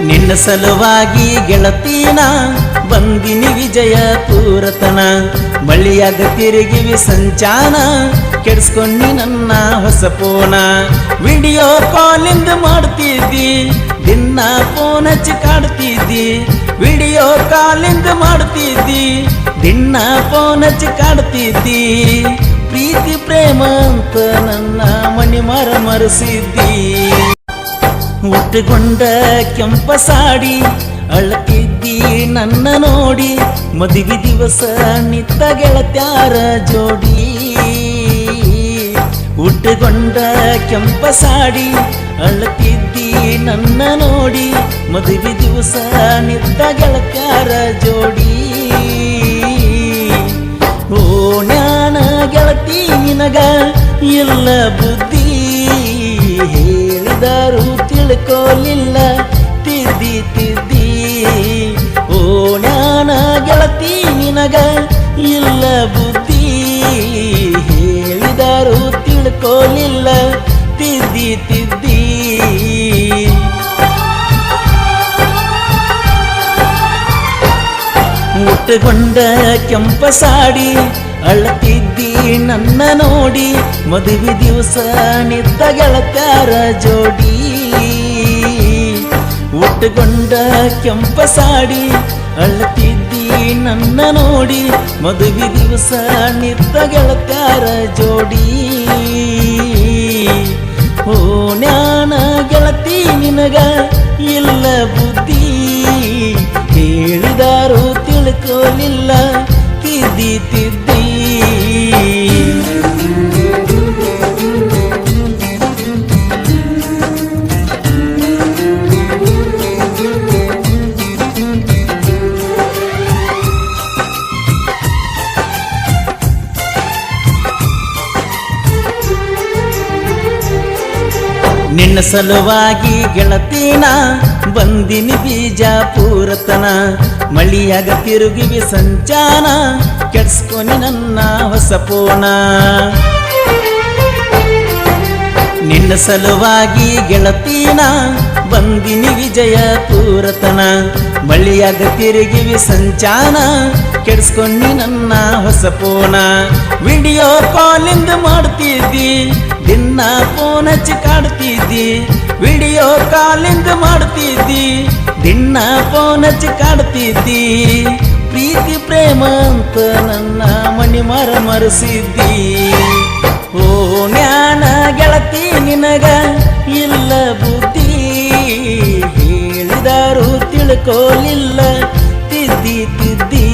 ನಿನ್ನ ಸಲುವಾಗಿ ಗೆಳತೀನ ಬಂದಿನಿ ವಿಜಯಪುರತನ ಮಳಿಯಾಗ ತಿರುಗಿವಿ ಸಂಚಾನ ಕೆಡ್ಸ್ಕೊಂಡಿ ನನ್ನ ಹೊಸ ಫೋನ ವಿಡಿಯೋ ಕಾಲಿಂದ ಮಾಡ್ತಿದ್ದಿ ದಿನ ಫೋನ್ ಹಚ್ಚಿ ಕಾಡ್ತಿದ್ದಿ ವಿಡಿಯೋ ಕಾಲಿಂದ ಮಾಡ್ತಿದ್ದಿ ದಿನ ಫೋನ್ ಹಚ್ಚಿ ಕಾಡ್ತಿದ್ದಿ ಪ್ರೀತಿ ಪ್ರೇಮ ಅಂತ ನನ್ನ ಮನಿ ಮರಸಿದ್ದಿ ಹುಟ್ಟುಕೊಂಡ ಕೆಂಪ ಸಾಡಿ ಅಳತಿದ್ದಿ ನನ್ನ ನೋಡಿ ಮದುವೆ ದಿವಸ ನಿತ್ತ ಗೆಳತ್ಯಾರ ಜೋಡಿ ಹುಟ್ಟುಕೊಂಡ ಕೆಂಪ ಸಾಡಿ ಅಳತಿದ್ದಿ ನನ್ನ ನೋಡಿ ಮದುವೆ ದಿವಸ ನಿತ್ತ ಗೆಳತ್ಯಾರ ಜೋಡಿ ಓ ಜ್ಞಾನ ಗೆಳತಿ ನಿನಗ ಇಲ್ಲ ಬುದ್ಧಿ ಹೇಳಿದರು ತಿಳ್ಕೋಲಿಲ್ಲ ತಿದ್ದಿ ತಿದ್ದಿ ಓ ಜ್ಞಾನ ಗೆಳತಿ ನಿನಗ ಇಲ್ಲ ಬುದ್ಧಿ ಹೇಳಿದರು ತಿಳ್ಕೋಲಿಲ್ಲ ತಿದ್ದಿ ತಿದ್ದಿ ಮುಟ್ಟುಕೊಂಡ ಕೆಂಪ ಸಾಡಿ ಅಳತಿದ್ದಿ ನನ್ನ ನೋಡಿ ಮದುವೆ ದಿವಸ ನಿತ್ತ ಗೆಳತ್ಯಾರ ಜೋಡಿ ಹುಟ್ಟುಕೊಂಡ ಕೆಂಪ ಸಾಡಿ ಅಳತಿದ್ದಿ ನನ್ನ ನೋಡಿ ಮದುವೆ ದಿವಸ ನಿತ್ತ ಗೆಳತ್ಯಾರ ಜೋಡಿ ಓ ಜ್ಞಾನ ಗೆಳತಿ ನಿನಗ ಇಲ್ಲ ಬುದ್ಧಿ ಹೇಳಿದಾರು ತಿಳ್ಕೋಲಿಲ್ಲ ತಿದ್ದಿ ತಿದ್ದಿ ನಿನ್ನ ಸಲುವಾಗಿ ಗೆಳತೀನ ಬಂದಿನಿ ಬಿಜಾಪುರತನ ಮಳಿಯಾಗ ತಿರುಗಿವಿ ಸಂಚಾನ ಕೆಡ್ಸ್ಕೊನಿ ನನ್ನ ಹೊಸ ಫೋನ ನಿನ್ನ ಸಲುವಾಗಿ ಗೆಳತೀನ ಬಂದಿನಿ ವಿಜಯಪುರತನ ಮಳಿಯಾಗ ತಿರುಗಿವಿ ಸಂಚಾನ ಕೆಡ್ಸ್ಕೊನಿ ನನ್ನ ಹೊಸ ಫೋನ ವಿಡಿಯೋ ಕಾಲಿಂದ ಮಾಡ್ತಿದ್ದಿ ದಿನ ಫೋನ್ ಹಚ್ಚಿ ಕಾಡ್ತಿದ್ದಿ ವಿಡಿಯೋ ಕಾಲಿಂದ ಮಾಡ್ತಿದ್ದಿ ದಿನ ಫೋನ್ ಹಚ್ಚಿ ಕಾಡ್ತಿದ್ದಿ ಪ್ರೀತಿ ಪ್ರೇಮ ಅಂತ ನನ್ನ ಮನಿ ಮರಸಿದ್ದಿ ಓ ಜ್ಞಾನ ಗೆಳತಿ ನಿನಗ ಇಲ್ಲ ಬುದ್ಧಿ ಹೇಳಿದರು ತಿಳ್ಕೋಲಿಲ್ಲ ತಿದ್ದಿ ತಿದ್ದಿ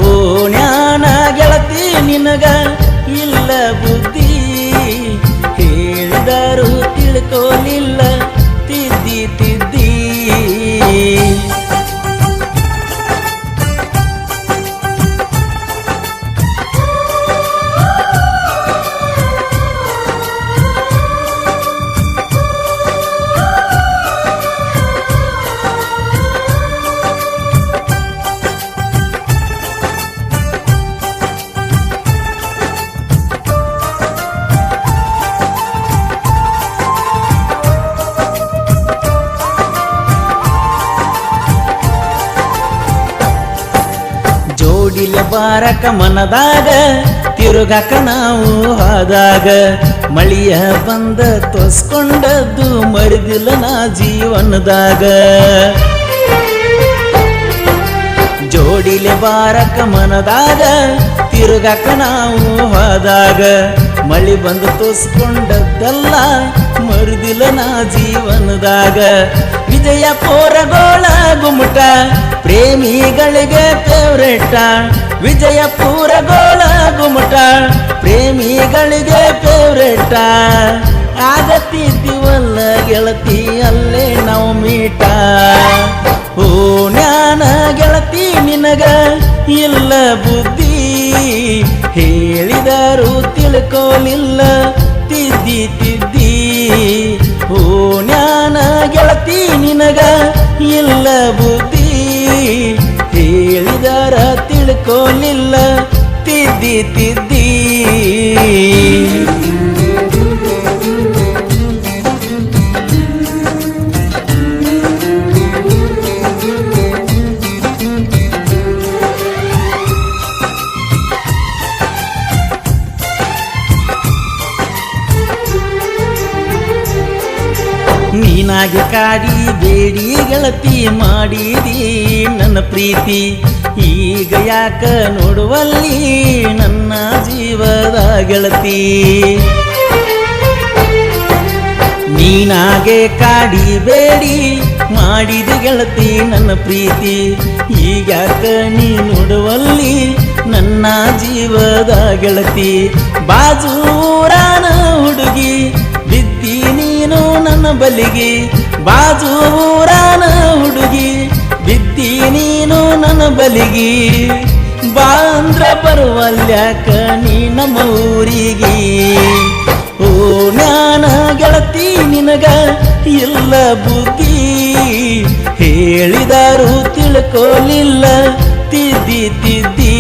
ಓ ಜ್ಞಾನ ಗೆಳತಿ ನಿನಗ ಇಲ್ಲ ಬುದ್ಧಿ ಹೇಳಿದರು ತಿಳ್ಕೋಲಿಲ್ಲ ತಿದ್ದಿ ತಿದ್ದಿ ಜೋಡಿಲೆ ಬಾರಕ ಮನದಾಗ ತಿರುಗಾಕ ನಾವು ಹೋದಾಗ ಮಳಿಯ ಬಂದ ತೋಸ್ಕೊಂಡದ್ದು ಮರಿದಿಲ್ಲ ನಾ ಜೀವನದಾಗ ಜೋಡಿಲೆ ಬಾರಕ ಮನದಾಗ ತಿರುಗಾಕ ನಾವು ಹೋದಾಗ ಮಳಿ ಬಂದು ತೋಸ್ಕೊಂಡದ್ದಲ್ಲ ಮರಿದಿಲ್ಲ ನಾ ಜೀವನದಾಗ ವಿಜಯಪುರಗೋಳ ಗುಮ್ಮಟ ಪ್ರೇಮಿಗಳಿಗೆ ಫೇವ್ರೇಟ ವಿಜಯಪುರಗೋಳ ಗುಮ್ಮಟ ಪ್ರೇಮಿಗಳಿಗೆ ಫೇವ್ರೇಟ ಆಗತ್ತಿದ್ದೀವಲ್ಲ ಗೆಳತಿ ಅಲ್ಲೇ ನಾವು ಮೀಟ ಓ ಜ್ಞಾನ ಗೆಳತಿ ನಿನಗ ಇಲ್ಲ ಬುದ್ಧಿ ಹೇಳಿದರು ತಿಳ್ಕೋಲಿಲ್ಲ ತಿದ್ದಿ ತಿದ್ದಿ ಓ ಜ್ಞಾನ ಗೆಳತಿ ನಿನಗ ಇಲ್ಲ ಬುದ್ಧಿ ಹೇಳಿದರ ತಿಳ್ಕೋಲಿಲ್ಲ ತಿದ್ದಿ ತಿದ್ದಿ ನೀನಾಗೆ ಕಾಡಿ ಬೇಡಿ ಗೆಳತಿ ಮಾಡಿದಿ ನನ್ನ ಪ್ರೀತಿ ಈಗ ಯಾಕ ನೋಡುವಲ್ಲಿ ನನ್ನ ಜೀವದ ಗೆಳತಿ ನೀನಾಗೆ ಕಾಡಿ ಬೇಡಿ ಮಾಡಿದ ಗೆಳತಿ ನನ್ನ ಪ್ರೀತಿ ಈಗ್ಯಾಕ ನೀ ನೋಡುವಲ್ಲಿ ನನ್ನ ಜೀವದ ಗೆಳತಿ ಬಾಜೂರಾನ ಹುಡುಗಿ ಬಿದ್ದಿ ನೀನು ನನ್ನ ಬಲಿಗೆ ಬಾಜೂರಾನ ಹುಡುಗಿ ಬಿದ್ದಿ ನೀನು ನನ್ನ ಬಲಿಗೆ ಬಾ ಅಂದ್ರ ಬರುವಲ್ಯಾಕ ನೀ ನಮ್ಮ ಊರಿಗೆ ಓ ಜ್ಞಾನ ಗೆಳತಿ ನಿನಗ ಇಲ್ಲ ಬುದ್ಧಿ ಹೇಳಿದಾರು ತಿಳ್ಕೋಲಿಲ್ಲ ತಿದ್ದಿ ತಿದ್ದಿ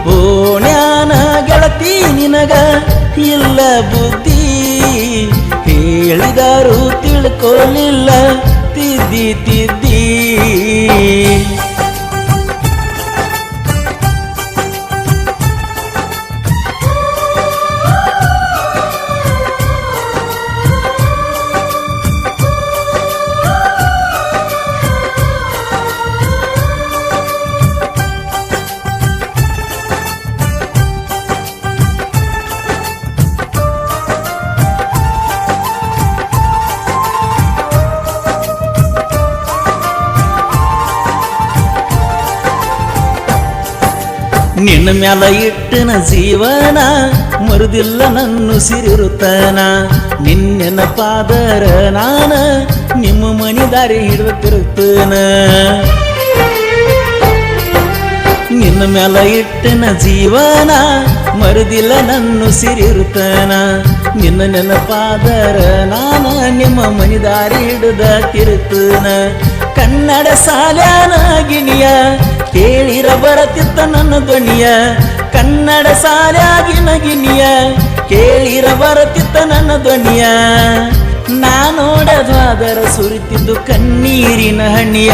ಓ ಜ್ಞಾನ ಗೆಳತಿ ನಿನಗ ಇಲ್ಲ ಬುದ್ಧಿ ಹೇಳಿದಾರು ತಿಳ್ಕೋಲಿಲ್ಲ ತಿದ್ದಿ ತಿದ್ದಿ ನಿನ್ನ ಮ್ಯಾಲ ಇಟ್ಟನ ಜೀವನ ಮರುದಿಲ್ಲ ನನ್ನ ಸಿರಿರುತ್ತನ ನಿನ್ನೆನ ಪಾದರ ನಾನ ನಿಮ್ಮ ಮನಿ ದಾರಿ ಹಿಡಿದು ತಿರುತ್ತನ ನಿನ್ನ ಮ್ಯಾಲ ಇಟ್ಟನ ಜೀವನ ಮರುದಿಲ್ಲ ನನ್ನ ಸಿರಿರುತ್ತನ ನಿನ್ನ ನೆನಪಾದರ ನಾನ ನಿಮ್ಮ ಮನಿ ದಾರಿ ಹಿಡಿದ ತಿರುತ್ತನ ಕನ್ನಡ ಸಾಲ್ಯಾನ ಗಿಣಿಯ ಕೇಳಿರ ಬರತಿತ್ತ ನನ್ನ ಧ್ವನಿಯ ಕನ್ನಡ ಸಾಲ್ಯಾಗಿನ ಗಿಣಿಯ ಕೇಳಿರ ಬರತಿತ್ತ ನನ್ನ ಧ್ವನಿಯ ನಾ ನೋಡದಾದರ ಸುರಿತಿದ್ದು ಕಣ್ಣೀರಿನ ಹಣ್ಣಿಯ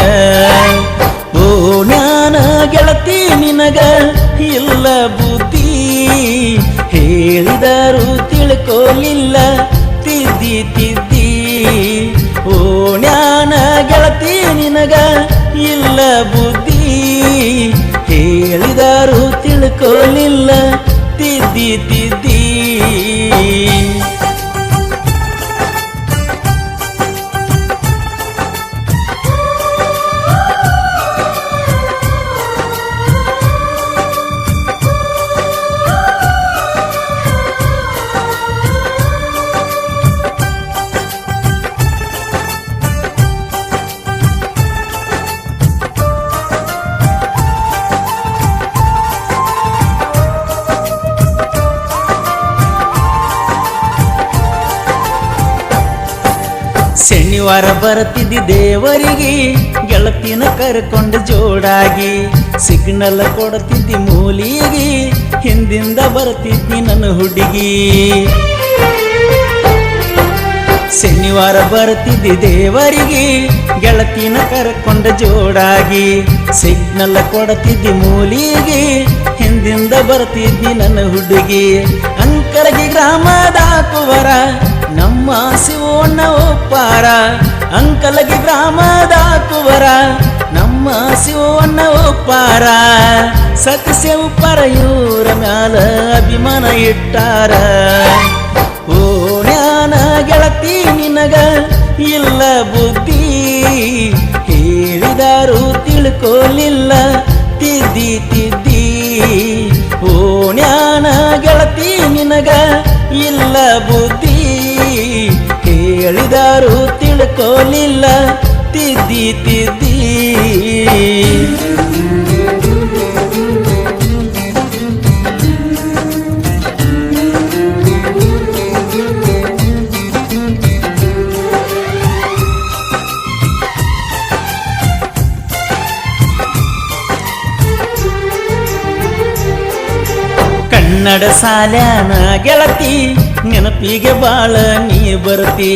ಓ ಜ್ಞಾನ ಗೆಳತಿ ನಿನಗ ಇಲ್ಲ ಬುದ್ಧಿ ಹೇಳಿದರು ತಿಳ್ಕೋಲಿಲ್ಲ ತಿದ್ದಿ ತಿದ್ದಿ ಓ ಜ್ಞಾನ ಗೆಳತಿ ನಿನಗ ಇಲ್ಲ ಬುದ್ಧಿ ಹೇಳಿದರು ತಿಳ್ಕೋಲಿಲ್ಲ ತಿದ್ದಿ ತಿದ್ದಿ ಶನಿವಾರ ಬರ್ತಿದ್ದಿ ದೇವರಿಗೆ ಗೆಳತಿನ ಕರ್ಕೊಂಡು ಜೋಡಾಗಿ ಸಿಗ್ನಲ್ ಕೊಡ್ತಿದ್ದಿ ಮೂಲಿಗೆ ಹಿಂದಿಂದ ಬರ್ತಿದ್ದಿ ನನ್ನ ಹುಡುಗಿ ಶನಿವಾರ ಬರ್ತಿದ್ದಿ ದೇವರಿಗೆ ಗೆಳತಿನ ಕರ್ಕೊಂಡು ಜೋಡಾಗಿ ಸಿಗ್ನಲ್ ಕೊಡ್ತಿದ್ದಿ ಮೂಲಿಗೆ ಹಿಂದಿಂದ ಬರ್ತಿದ್ದಿ ನನ್ನ ಹುಡುಗಿ ಅಂಕಲಗಿ ಗ್ರಾಮದ ಕುವರ ನಮ್ಮ ಶಿವಣ್ಣ ಒಪ್ಪಾರ ಅಂಕಲಗಿ ಗ್ರಾಮದ ಕುವರ ನಮ್ಮ ಶಿವಣ್ಣ ಒಪ್ಪಾರ ಸತ್ಯ ಉಪ್ಪಾರ ಇವರ ಮ್ಯಾಲ ಅಭಿಮಾನ ಇಟ್ಟಾರ ಓ ಜ್ಞಾನ ಗೆಳತಿ ನಿನಗ ಇಲ್ಲ ಬುದ್ಧಿ ಹೇಳಿದರು ತಿಳ್ಕೋಲಿಲ್ಲ ತಿದ್ದಿ ತಿದ್ದಿ ಓ ಜ್ಞಾನ ಗೆಳತಿ ನಿನಗ ಇಲ್ಲ ಬುದ್ಧಿ ಹೇಳಿದರು ತಿಳ್ಕೋಲಿಲ್ಲ ತಿದ್ದಿ ತಿದ್ದಿ ಕನ್ನಡ ಸಾಲ್ಯಾನ ಗೆಳತಿ ನೆನಪಿಗೆ ಬಾಳ ನೀ ಬರ್ತಿ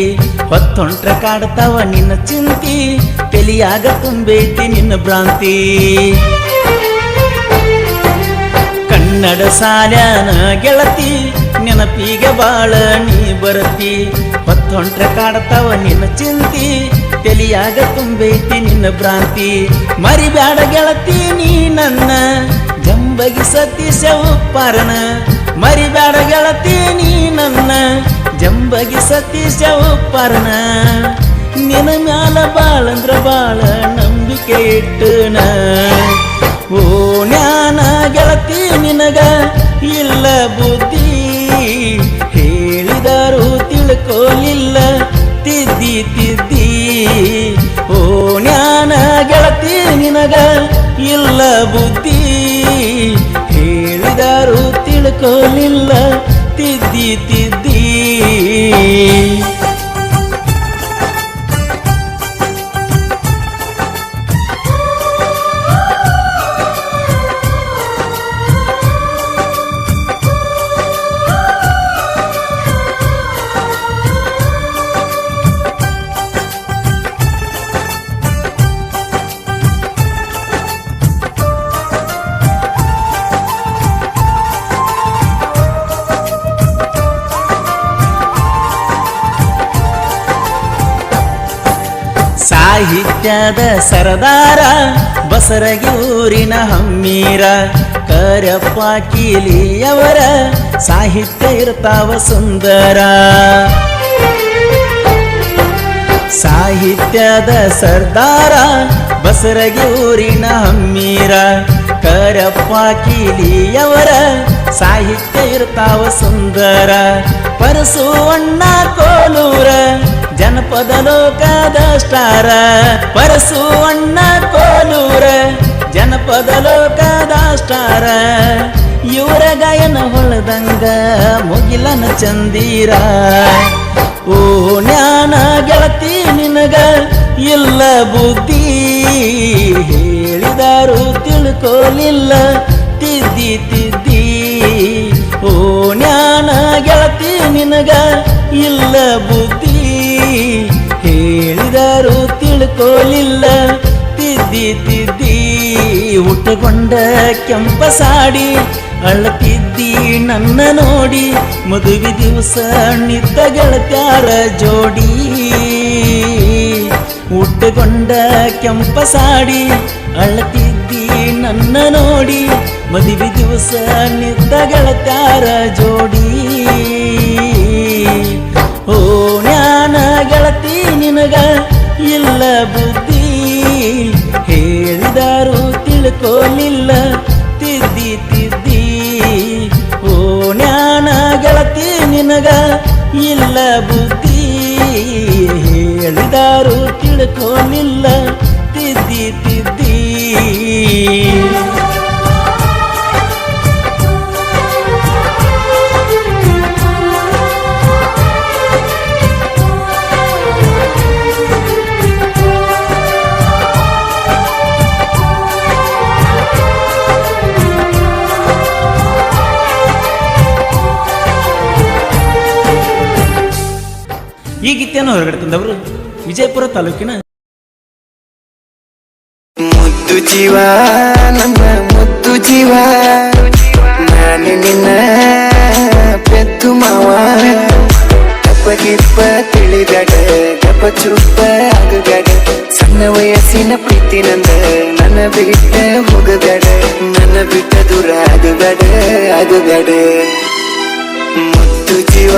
ಹೊತ್ತೊಂಟ್ರ ಕಾಡ್ತಾವ ನಿನ್ನ ಚಿಂತಿ ತಲಿಯಾಗ ತುಂಬೈತಿ ನಿನ್ನ ಭ್ರಾಂತಿ ಕನ್ನಡ ಸಾಲ್ಯಾನ ಗೆಳತಿ ನೆನಪಿಗೆ ಬಾಳ ನೀ ಬರತಿ ಹೊತ್ತೊಂಟ್ರೆ ಕಾಡ್ತಾವ ನಿನ್ನ ಚಿಂತಿ ತಲಿಯಾಗ ತುಂಬೈತಿ ನಿನ್ನ ಭ್ರಾಂತಿ ಮರಿಬ್ಯಾಡ ಗೆಳತಿ ನೀ ನನ್ನ ಜಂಬಗಿ ಸತೀಶ ಉಪ್ಪಾರನ ಮರಿಬ್ಯಾಡ ಗೆಳತಿ ನೀ ನನ್ನ ಜಂಬಗಿ ಸತೀಶ ಉಪ್ಪಾರನ ನಿನ್ನ ಮ್ಯಾಲ ಬಾಳಂದ್ರ ಬಾಳ ನಂಬಿಕೆ ಇಟ್ಟನ ಓ ಜ್ಞಾನ ಗೆಳತಿ ನಿನಗ ಇಲ್ಲ ಬುದ್ಧಿ ಹೇಳಿದರು ತಿಳ್ಕೋಲಿಲ್ಲ ತಿದ್ದಿ ತಿದ್ದಿ ಓ ಜ್ಞಾನ ಗೆಳತಿ ನಿನಗ ಇಲ್ಲ ಬುದ್ಧಿ ಹೇಳಿದರು ತಿಳ್ಕೋಲಿಲ್ಲ ತಿದ್ದಿ ತಿದ್ದಿ ಸಾಹಿತ್ಯದ ಸರದಾರ ಬಸರಗಿ ಊರಿನ ಹಮ್ಮೀರ ಕರಪ್ಪ ಕೀಲಿಯವರ ಸಾಹಿತ್ಯ ಇರ್ತಾವ ಸುಂದರ ಸಾಹಿತ್ಯದ ಸರ್ದಾರ ಬಸರಗಿ ಊರಿನ ಹಮ್ಮೀರ ಕರಪ್ಪ ಕೀಲಿಯವರ ಸಾಹಿತ್ಯ ಇರ್ತಾವ ಸುಂದರ ಪರಸುವಣ್ಣ ಕೋಲೂರ ಜನಪದ ಲೋಕದ ಸ್ಟಾರ ಪರಸುವಣ್ಣ ಕೋಲೂರ ಜನಪದ ಲೋಕದ ಸ್ಟಾರ ಇವರ ಗಾಯನ ಹೊಳದಂಗ ಮುಗಿಲನ ಚಂದೀರ ಓ ಜ್ಞಾನ ಗೆಳತಿ ನಿನಗ ಇಲ್ಲ ಬುದ್ಧಿ ಹೇಳಿದರು ತಿಳ್ಕೋಲಿಲ್ಲ ತಿದ್ದಿ ತಿದ್ದಿ ಓ ಜ್ಞಾನ ಗೆಳತಿ ನಿನಗ ಇಲ್ಲ ಬುದ್ಧಿ ಹೇಳಿದರು ತಿಳ್ಕೋಲಿಲ್ಲ ತಿದ್ದಿ ತಿದ್ದಿ ಹುಟ್ಟುಕೊಂಡ ಕೆಂಪ ಸಾಡಿ ಅಳತಿದ್ದಿ ನನ್ನ ನೋಡಿ ಮದುವೆ ದಿವಸ ನಿತ್ತ ಗೆಳತ್ಯಾರ ಜೋಡಿ ಹುಟ್ಟುಕೊಂಡ ಕೆಂಪ ಸಾಡಿ ಅಳತಿದ್ದಿ ನನ್ನ ನೋಡಿ ಮದುವೆ ದಿವಸ ನಿತ್ತ ಗೆಳತ್ಯಾರ ಜೋಡಿ ಓ ಜ್ಞಾನ ಗೆಳತಿ ನಿನಗ ಇಲ್ಲ ಬುದ್ಧಿ ಹೇಳಿದರು ತಿಳ್ಕೋಲಿಲ್ಲ ತಿದ್ದಿ ತಿದ್ದಿ ಓ ಜ್ಞಾನ ಗೆಳತಿ ನಿನಗ ಇಲ್ಲ ಬುದ್ಧಿ ಹೇಳಿದರು ತಿಳ್ಕೋಲಿಲ್ಲ ತಿದ್ದಿ ತಿದ್ದಿ ಈ ಗೀತೆಯನ್ನು ಹೊರಗಡೆ ತಂದವರು ವಿಜಯಪುರ ತಾಲೂಕಿನ ಮುದ್ದು ಜೀವ ನನ್ನ ಮುದ್ದು ಜೀವ ನಾನು ನಿನ್ನ ಪೆದ್ದು ಮಾವ ಗಪ್ಪ ಗಿಪ್ಪ ತಿಳಿದಡ ಗಪ್ಪ ಚುಪ್ಪ ಆಗಬೇಡ ಸಣ್ಣ ವಯಸ್ಸಿನ ಪ್ರೀತಿ ನಂದ ನನ್ನ ಬಿಟ್ಟ ಹೋಗಬೇಡ ನನ್ನ ಬಿಟ್ಟ ದೂರ ಆಗಬೇಡ ಆಗಬೇಡ ಮುದ್ದು ಜೀವ